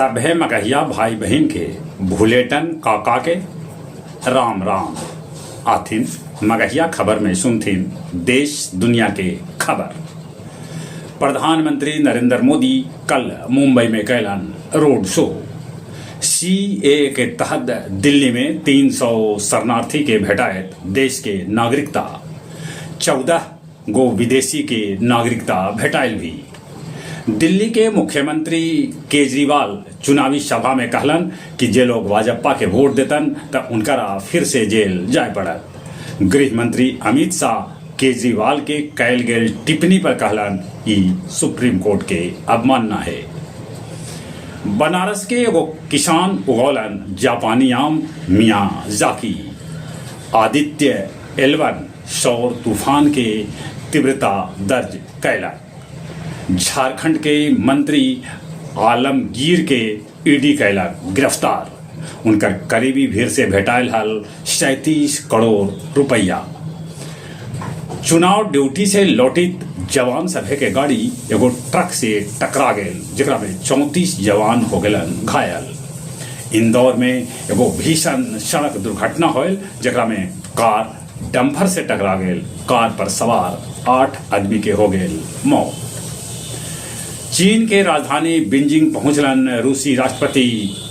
सभे मगहिया भाई बहन के भूलेटन काका के राम राम आथिन मगहिया खबर में सुनथिन देश दुनिया के खबर। प्रधानमंत्री नरेंद्र मोदी कल मुंबई में कैलन रोड शो। सीए के तहत दिल्ली में 300 शरणार्थी के भेटायत देश के नागरिकता, 14 गो विदेशी के नागरिकता भेटाइल भी। दिल्ली के मुख्यमंत्री केजरीवाल चुनावी सभा में कहलन कि जे लोग भाजपा के वोट देतन त उनकरा फिर से जेल जाए पड़त। गृह मंत्री अमित शाह केजरीवाल के कैल गेल टिप्पणी पर कहलन कि सुप्रीम कोर्ट के अवमानना है। बनारस के एगो किसान उगौलन जापानी आम मियाजाकी। आदित्य एल1 सौर तूफान के तीव्रता दर्ज कैलन। झारखंड के मंत्री आलमगीर के ईडी कैलक गिरफ्तार। उनकर करीबी भीड़ से भेटाइल हल 37 करोड़ रुपया। चुनाव ड्यूटी से लौटित जवान सभे के गाड़ी एगो ट्रक से टकरा गेल, जेकरा में 34 जवान हो गेलन घायल। इंदौर में एगो भीषण सड़क दुर्घटना होल, जेकरा में कार डंपर से टकरा गेल। कार पर सवार 8 आदमी के हो गेल मौत। चीन के राजधानी बीजिंग पहुंचलन रूसी राष्ट्रपति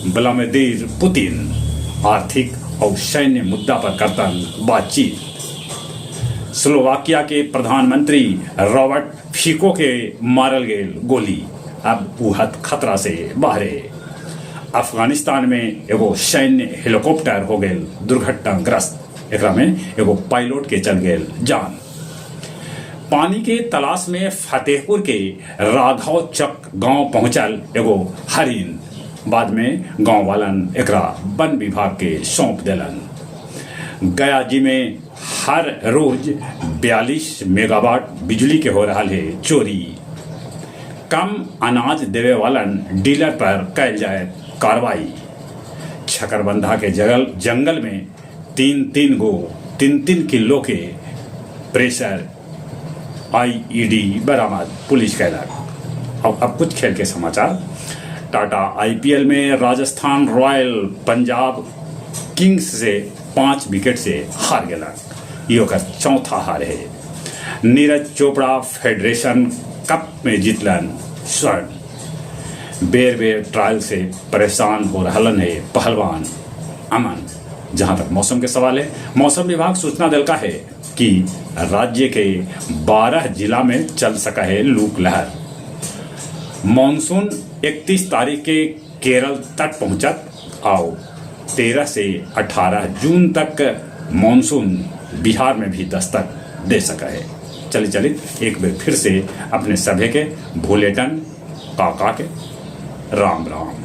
व्लादिमीर पुतिन। आर्थिक और सैन्य मुद्दा पर करतन बातचीत। स्लोवाकिया के प्रधानमंत्री रॉबर्ट फिको के मारल गेल गोली, अब उहत खतरा से बाहरे। अफगानिस्तान में एगो सैन्य हेलीकॉप्टर हो गेल दुर्घटनाग्रस्त, एकरा में एगो पायलट के चल गेल जान। पानी के तलाश में फतेहपुर के राघव चक गांव पहुंचल एगो हरिन। बाद में गांव वालन एकरा वन विभाग के सौंप देलन। गया जी में हर रोज 42 मेगावाट बिजली के हो रहा है चोरी। कम अनाज देवे वालन डीलर पर कैल जाए कार्रवाई। छकरबंधा के जंगल में 3 किलो के प्रेशर आईईडी बरामद, पुलिस कैलक। अब कुछ खेल के समाचार। टाटा आईपीएल में राजस्थान रॉयल पंजाब किंग्स से 5 विकेट से हार गेलक। ये ओकर चौथा हार है। नीरज चोपड़ा फेडरेशन कप में जीतलन स्वर्ण। बेर ट्रायल से परेशान हो रहलन है पहलवान अमन। जहां तक मौसम के सवाल है, मौसम विभाग सूचना दिलका है कि राज्य के 12 जिला में चल सका है लूक लहर। मानसून 31 तारीख के केरल तक पहुंचत और 13 से 18 जून तक मानसून बिहार में भी दस्तक दे सका है। चलिए एक बार फिर से अपने सभे के भूलेटन काका के राम राम।